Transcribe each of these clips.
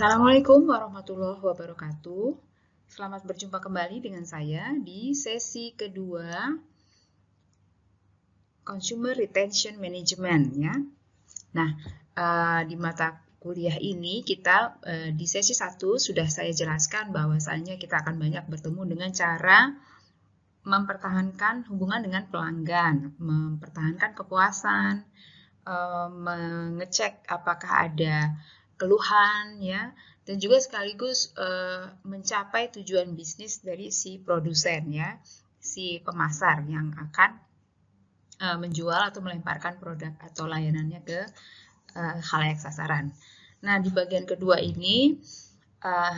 Assalamualaikum warahmatullahi wabarakatuh. Selamat berjumpa kembali dengan saya di sesi kedua Consumer Retention Management ya. Nah, di mata kuliah ini kita di sesi 1 sudah saya jelaskan bahwasanya kita akan banyak bertemu dengan cara mempertahankan hubungan dengan pelanggan, mempertahankan kepuasan, mengecek apakah ada keluhan ya, dan juga sekaligus mencapai tujuan bisnis dari si produsen ya, si pemasar yang akan menjual atau melemparkan produk atau layanannya ke khalayak sasaran. Nah, di bagian kedua ini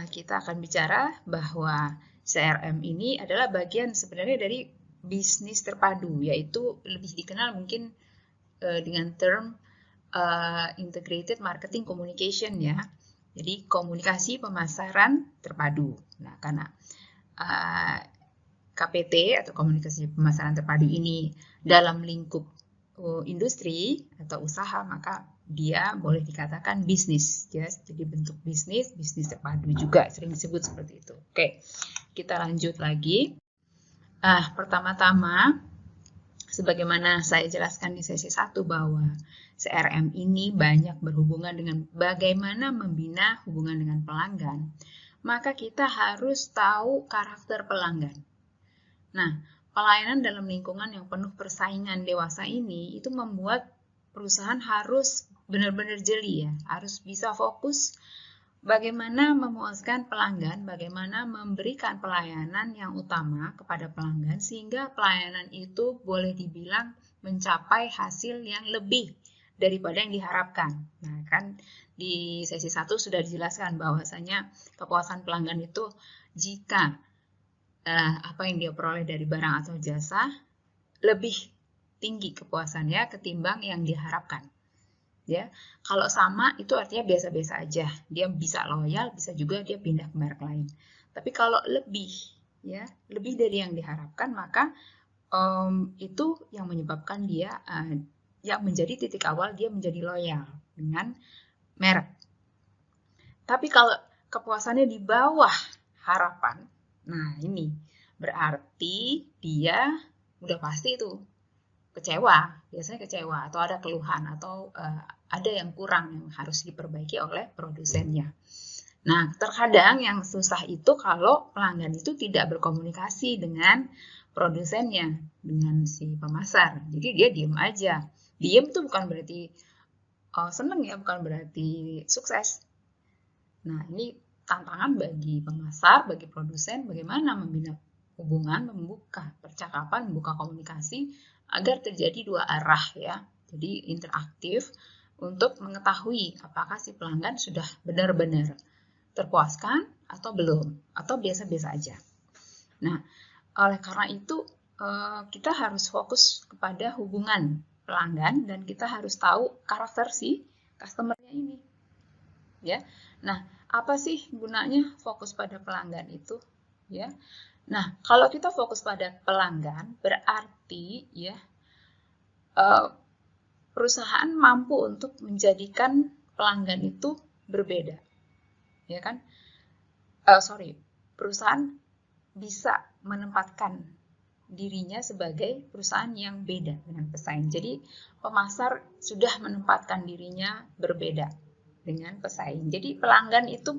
kita akan bicara bahwa CRM ini adalah bagian sebenarnya dari bisnis terpadu, yaitu lebih dikenal mungkin dengan term Integrated Marketing Communication ya. Jadi komunikasi pemasaran terpadu. Nah, karena KPT atau komunikasi pemasaran terpadu ini dalam lingkup industri atau usaha, maka dia boleh dikatakan bisnis ya. Jadi bentuk bisnis terpadu juga sering disebut seperti itu. Oke, kita lanjut lagi. Pertama-tama sebagaimana saya jelaskan di sesi 1 bahwa CRM ini banyak berhubungan dengan bagaimana membina hubungan dengan pelanggan, maka kita harus tahu karakter pelanggan. Nah, pelayanan dalam lingkungan yang penuh persaingan dewasa ini itu membuat perusahaan harus benar-benar jeli ya, harus bisa fokus bagaimana memuaskan pelanggan, bagaimana memberikan pelayanan yang utama kepada pelanggan sehingga pelayanan itu boleh dibilang mencapai hasil yang lebih daripada yang diharapkan. Nah, kan di sesi 1 sudah dijelaskan bahwasanya kepuasan pelanggan itu jika apa yang dia peroleh dari barang atau jasa lebih tinggi kepuasannya ketimbang yang diharapkan. Ya, kalau sama itu artinya biasa-biasa aja. Dia bisa loyal, bisa juga dia pindah ke merek lain. Tapi kalau lebih, ya, lebih dari yang diharapkan, maka itu yang menyebabkan dia, yang menjadi titik awal dia menjadi loyal dengan merek. Tapi kalau kepuasannya di bawah harapan, nah ini berarti dia udah pasti tuh kecewa, biasanya kecewa atau ada keluhan atau ada yang kurang yang harus diperbaiki oleh produsennya. Nah, terkadang yang susah itu kalau pelanggan itu tidak berkomunikasi dengan produsennya, dengan si pemasar. Jadi dia diem aja. Diem tuh bukan berarti seneng ya, bukan berarti sukses. Nah, ini tantangan bagi pemasar, bagi produsen, bagaimana membina hubungan, membuka percakapan, membuka komunikasi agar terjadi dua arah ya. Jadi interaktif untuk mengetahui apakah si pelanggan sudah benar-benar terpuaskan atau belum, atau biasa-biasa aja. Nah, oleh karena itu kita harus fokus kepada hubungan pelanggan dan kita harus tahu karakter si customer-nya ini. Ya. Nah, apa sih gunanya fokus pada pelanggan itu? Ya. Nah, kalau kita fokus pada pelanggan, berarti ya perusahaan mampu untuk menjadikan pelanggan itu berbeda, ya kan? Perusahaan bisa menempatkan dirinya sebagai perusahaan yang beda dengan pesaing. Jadi pemasar sudah menempatkan dirinya berbeda dengan pesaing. Jadi pelanggan itu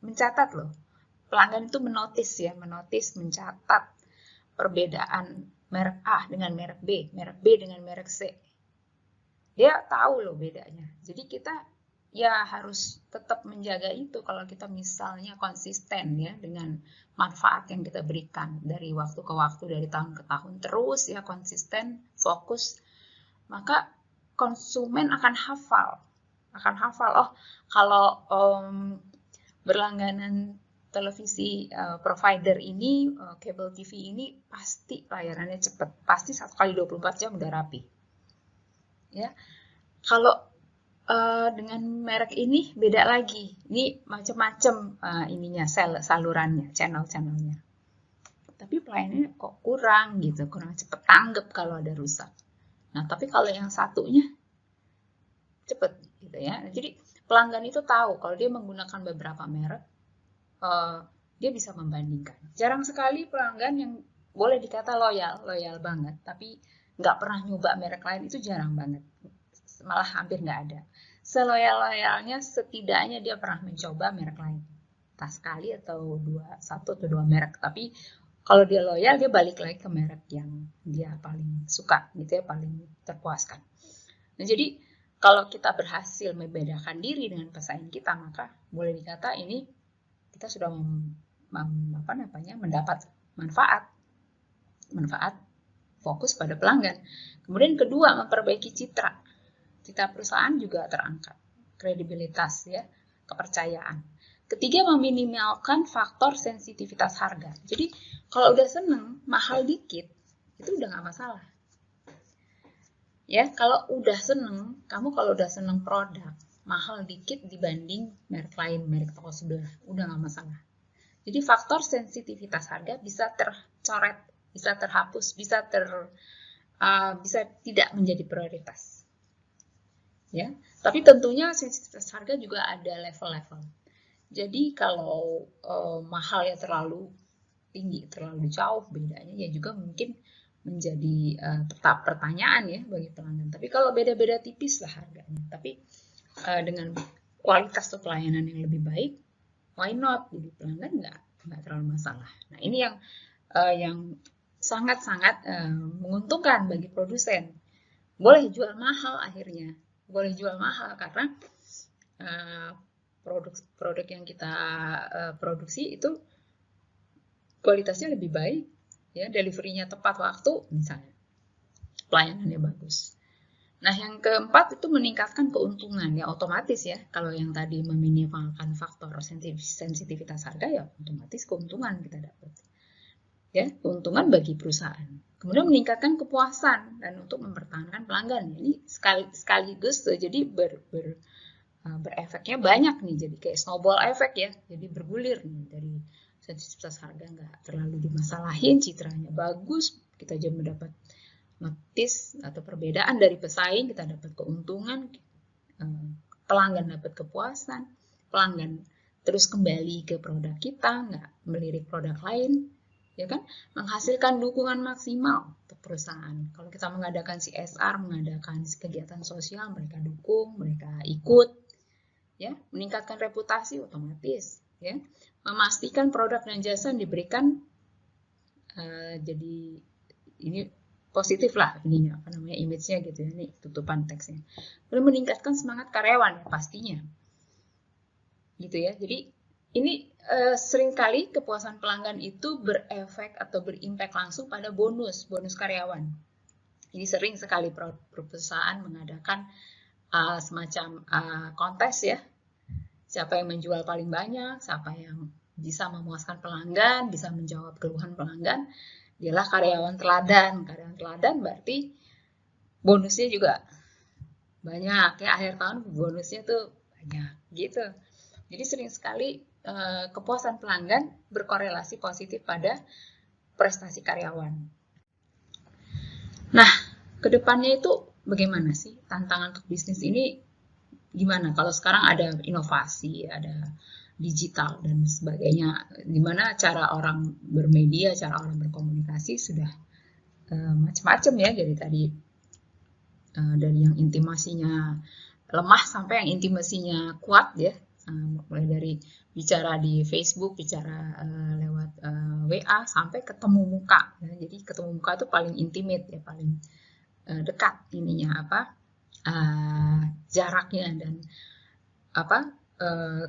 mencatat loh. Pelanggan itu menotis, mencatat perbedaan merek A dengan merek B dengan merek C. Dia tahu loh bedanya. Jadi kita ya harus tetap menjaga itu kalau kita misalnya konsisten ya dengan manfaat yang kita berikan dari waktu ke waktu, dari tahun ke tahun, terus ya konsisten, fokus, maka konsumen akan hafal. Oh, kalau berlangganan televisi provider ini, cable TV ini pasti layanannya cepat, pasti 1 kali 24 jam udah rapi. Ya, kalau dengan merek ini beda lagi. Ini macam-macam ininya, salurannya, channel-channelnya. Tapi pelayanannya kok kurang gitu, kurang cepat tanggap kalau ada rusak. Nah, tapi kalau yang satunya cepet gitu ya. Jadi pelanggan itu tahu kalau dia menggunakan beberapa merek, dia bisa membandingkan. Jarang sekali pelanggan yang boleh dikata loyal banget, tapi nggak pernah nyoba merek lain, itu jarang banget. Malah hampir nggak ada. Seloyal-loyalnya setidaknya dia pernah mencoba merek lain. Entah sekali atau satu atau dua merek. Tapi kalau dia loyal, dia balik lagi ke merek yang dia paling suka, gitu ya, paling terpuaskan. Nah, jadi kalau kita berhasil membedakan diri dengan pesaing kita, maka boleh dikata ini kita sudah mendapat manfaat fokus pada pelanggan. Kemudian kedua, memperbaiki citra perusahaan juga terangkat, kredibilitas ya, kepercayaan. Ketiga, meminimalkan faktor sensitivitas harga. Jadi kalau udah seneng mahal dikit itu udah nggak masalah. Ya, kalau udah seneng produk mahal dikit dibanding merek lain, merek toko sebelah, udah nggak masalah. Jadi faktor sensitivitas harga bisa tercoret, bisa terhapus, bisa tidak menjadi prioritas. Ya, tapi tentunya sensitivitas harga juga ada level-level. Jadi kalau mahal ya terlalu tinggi, terlalu jauh bedanya, ya juga mungkin menjadi tetap pertanyaan ya bagi pelanggan. Tapi kalau beda-beda tipis lah harganya, tapi dengan kualitas atau pelayanan yang lebih baik, why not? Jadi pelanggan nggak terlalu masalah. Nah, ini yang sangat-sangat menguntungkan bagi produsen. Boleh jual mahal akhirnya, boleh jual mahal karena produk yang kita produksi itu kualitasnya lebih baik, ya, delivery-nya tepat waktu misalnya, pelayanannya bagus. Nah, yang keempat itu meningkatkan keuntungan, ya otomatis ya, kalau yang tadi meminimalkan faktor sensitivitas harga, ya otomatis keuntungan kita dapat. Ya, keuntungan bagi perusahaan. Kemudian meningkatkan kepuasan dan untuk mempertahankan pelanggan. Ini sekaligus jadi berefeknya banyak nih, jadi kayak snowball efek ya, jadi bergulir nih, dari sensitivitas harga nggak terlalu dimasalahin, citranya bagus, kita juga mendapat notice atau perbedaan dari pesaing, kita dapat keuntungan, pelanggan dapat kepuasan, pelanggan terus kembali ke produk kita, nggak melirik produk lain, ya kan, menghasilkan dukungan maksimal untuk perusahaan. Kalau kita mengadakan CSR, mengadakan kegiatan sosial, mereka dukung, mereka ikut, ya, meningkatkan reputasi otomatis, ya, memastikan produk dan jasa diberikan jadi ini positif lah ininya, apa namanya, image-nya gitu ya, ini tutupan teksnya. Lalu meningkatkan semangat karyawan pastinya, gitu ya. Jadi ini seringkali kepuasan pelanggan itu berefek atau berimpact langsung pada bonus karyawan. Jadi sering sekali perusahaan mengadakan semacam kontes ya, siapa yang menjual paling banyak, siapa yang bisa memuaskan pelanggan, bisa menjawab keluhan pelanggan, dialah karyawan teladan. Karyawan teladan berarti bonusnya juga banyak ya, akhir tahun bonusnya tuh banyak gitu. Jadi sering sekali kepuasan pelanggan berkorelasi positif pada prestasi karyawan. Nah, kedepannya itu bagaimana sih tantangan untuk bisnis ini? Gimana kalau sekarang ada inovasi, ada digital dan sebagainya, gimana cara orang bermedia, cara orang berkomunikasi sudah macam-macam ya, dari tadi dari yang intimasinya lemah sampai yang intimasinya kuat ya, mulai dari bicara di Facebook, bicara lewat WA sampai ketemu muka ya. Jadi ketemu muka itu paling intimate ya, paling dekat ininya jaraknya, dan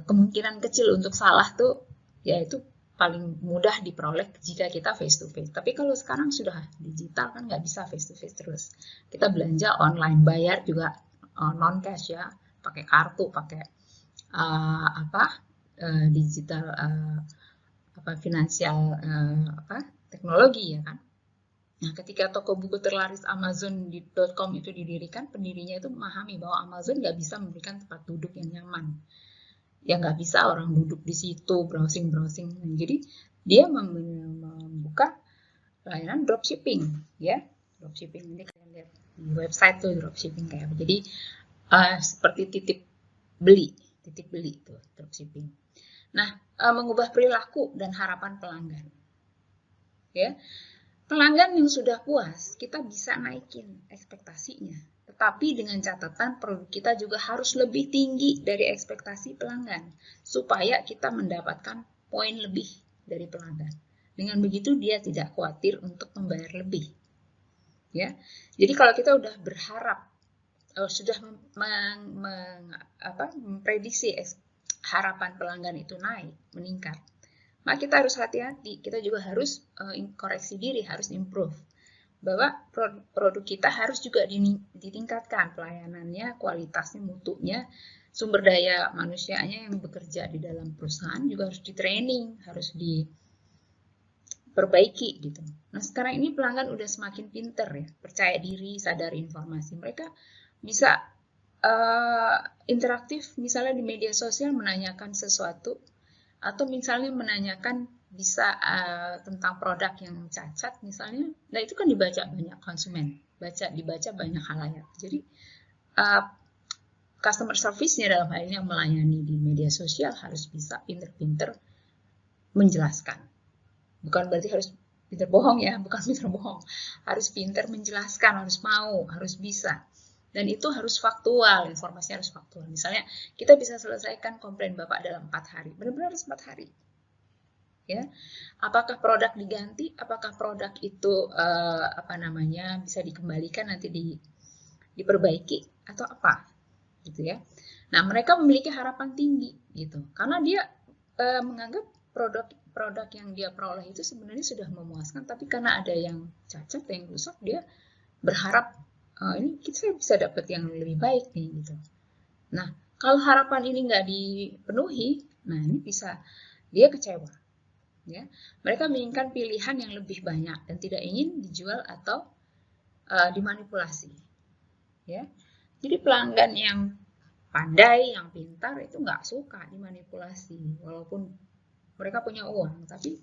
kemungkinan kecil untuk salah tuh ya itu paling mudah diperoleh jika kita face to face. Tapi kalau sekarang sudah digital kan nggak bisa face to face terus. Kita belanja online, bayar juga non cash ya, pakai kartu, pakai digital finansial teknologi ya kan. Nah, ketika toko buku terlaris Amazon.com itu didirikan, pendirinya itu memahami bahwa Amazon nggak bisa memberikan tempat duduk yang nyaman. Ya nggak bisa orang duduk di situ browsing. Jadi dia membuka layanan dropshipping ya. Dropshipping ini kalian lihat di website tuh dropshipping kayak apa. Jadi seperti titip beli titip beli itu dropshipping. Nah, mengubah perilaku dan harapan pelanggan. Ya, pelanggan yang sudah puas, kita bisa naikin ekspektasinya. Tetapi dengan catatan produk kita juga harus lebih tinggi dari ekspektasi pelanggan, supaya kita mendapatkan poin lebih dari pelanggan. Dengan begitu dia tidak khawatir untuk membayar lebih. Ya, jadi kalau kita udah berharap, sudah memprediksi harapan pelanggan itu naik, meningkat, maka kita harus hati-hati. Kita juga harus koreksi diri, harus improve. Bahwa produk kita harus juga ditingkatkan pelayanannya, kualitasnya, mutunya, sumber daya manusianya yang bekerja di dalam perusahaan juga harus di-training, harus diperbaiki gitu. Nah, sekarang ini pelanggan udah semakin pinter ya, percaya diri, sadar informasi. Mereka bisa interaktif misalnya di media sosial menanyakan sesuatu, atau misalnya menanyakan bisa tentang produk yang cacat misalnya. Nah, itu kan dibaca banyak konsumen, dibaca banyak halayak. Jadi customer service-nya dalam hal ini yang melayani di media sosial harus bisa pinter-pinter menjelaskan. Bukan berarti harus pinter bohong ya, bukan pinter bohong. Harus pinter menjelaskan, harus mau, harus bisa. Dan itu harus faktual, informasinya harus faktual. Misalnya, kita bisa selesaikan komplain Bapak dalam 4 hari. Benar-benar harus 4 hari. Ya, apakah produk diganti? Apakah produk itu bisa dikembalikan, nanti diperbaiki atau apa? Gitu ya. Nah, mereka memiliki harapan tinggi gitu. Karena dia menganggap produk yang dia peroleh itu sebenarnya sudah memuaskan, tapi karena ada yang cacat, yang rusak, dia berharap ini kita bisa dapat yang lebih baik nih gitu. Nah, kalau harapan ini nggak dipenuhi, nah ini bisa dia kecewa. Ya, mereka menginginkan pilihan yang lebih banyak dan tidak ingin dijual atau dimanipulasi. Ya, jadi pelanggan yang pandai, yang pintar itu nggak suka dimanipulasi, walaupun mereka punya uang, tapi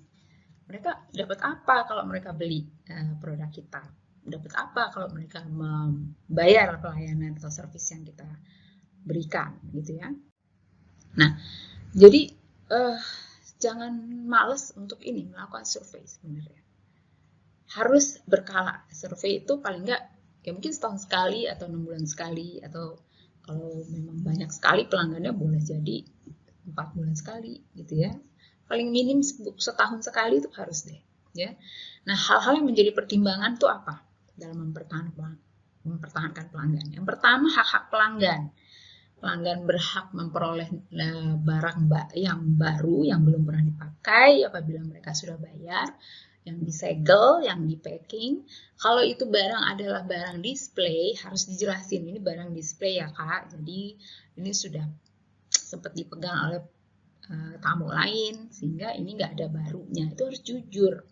mereka dapat apa kalau mereka beli produk kita? Dapat apa kalau mereka membayar pelayanan atau servis yang kita berikan, gitu ya. Nah, jadi jangan males untuk ini melakukan survei sebenarnya. Harus berkala. Survei itu paling nggak ya mungkin setahun sekali atau 6 bulan sekali, atau kalau memang banyak sekali pelanggannya boleh jadi 4 bulan sekali gitu ya. Paling minim setahun sekali itu harus deh ya. Nah, hal-hal yang menjadi pertimbangan itu apa dalam mempertahankan pelanggan? Yang pertama, hak-hak pelanggan. Pelanggan berhak memperoleh barang yang baru yang belum pernah dipakai apabila mereka sudah bayar, yang disegel, yang di packing. Kalau itu barang adalah barang display, harus dijelasin ini barang display ya Kak. Jadi ini sudah sempat dipegang oleh tamu lain sehingga ini nggak ada barunya. Itu harus jujur.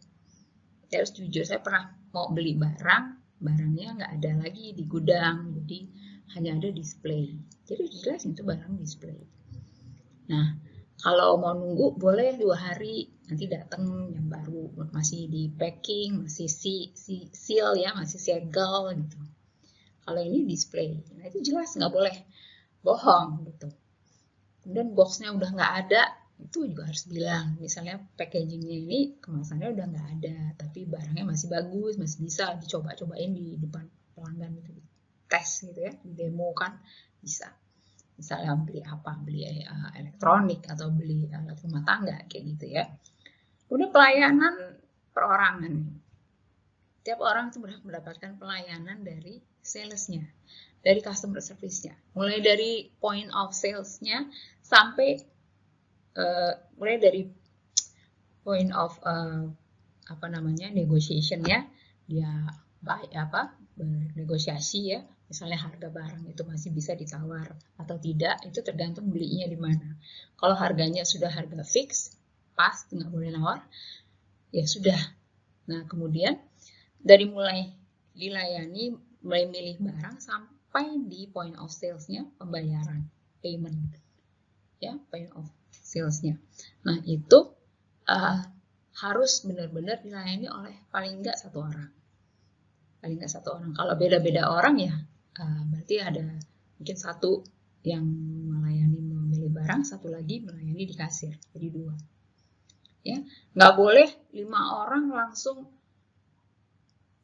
Saya harus jujur, saya pernah mau beli barangnya nggak ada lagi di gudang, jadi hanya ada display. Jadi jelas itu barang display. Nah, kalau mau nunggu boleh 2 hari, nanti datang yang baru, masih di packing, masih seal ya, masih segel gitu. Kalau ini display, nah itu jelas nggak boleh bohong gitu. Kemudian boxnya udah nggak ada, itu juga harus bilang, misalnya packagingnya ini kemasannya udah nggak ada, tapi barangnya masih bagus, masih bisa dicoba-cobain di depan pelanggan gitu, tes gitu ya, di demo kan bisa. Misalnya beli apa, beli elektronik atau beli alat rumah tangga kayak gitu ya. Kemudian pelayanan perorangan. Tiap orang itu berhak mendapatkan pelayanan dari salesnya, dari customer service-nya, mulai dari point of sales-nya sampai mulai dari point of negotiation ya, dia bernegosiasi ya, misalnya harga barang itu masih bisa ditawar atau tidak, itu tergantung belinya di mana. Kalau harganya sudah harga fix, pas, nggak boleh nawar, ya sudah. Nah, kemudian dari mulai dilayani, mulai milih barang sampai di point of sales-nya, pembayaran, payment, ya, point of sales-nya. Nah, itu harus benar-benar dilayani oleh paling enggak 1 orang. Paling enggak 1 orang. Kalau beda-beda orang ya berarti ada mungkin 1 yang melayani memilih barang barang, satu lagi melayani di kasir, jadi 2. Ya, nggak boleh 5 orang langsung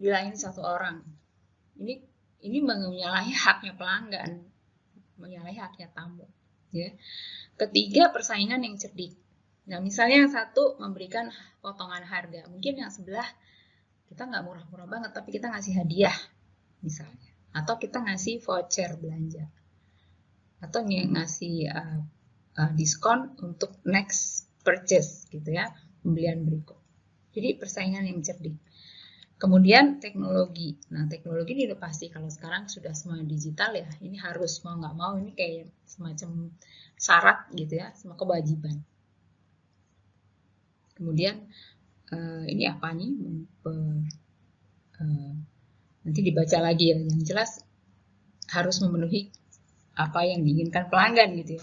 dilayani 1 orang. Ini menyalahi haknya pelanggan, menyalahi haknya tamu. Ya. Ketiga, persaingan yang cerdik. Nah, misalnya yang satu memberikan potongan harga, mungkin yang sebelah kita nggak murah-murah banget, tapi kita ngasih hadiah misalnya, atau kita ngasih voucher belanja, atau ngasih diskon untuk next purchase gitu ya, pembelian berikut. Jadi persaingan yang cerdik. Kemudian teknologi. Nah, teknologi ini udah pasti kalau sekarang sudah semua digital ya, ini harus mau nggak mau, ini kayak semacam syarat gitu ya, semua kewajiban. Kemudian ini apa nih? Nanti dibaca lagi ya. Yang jelas harus memenuhi apa yang diinginkan pelanggan gitu ya.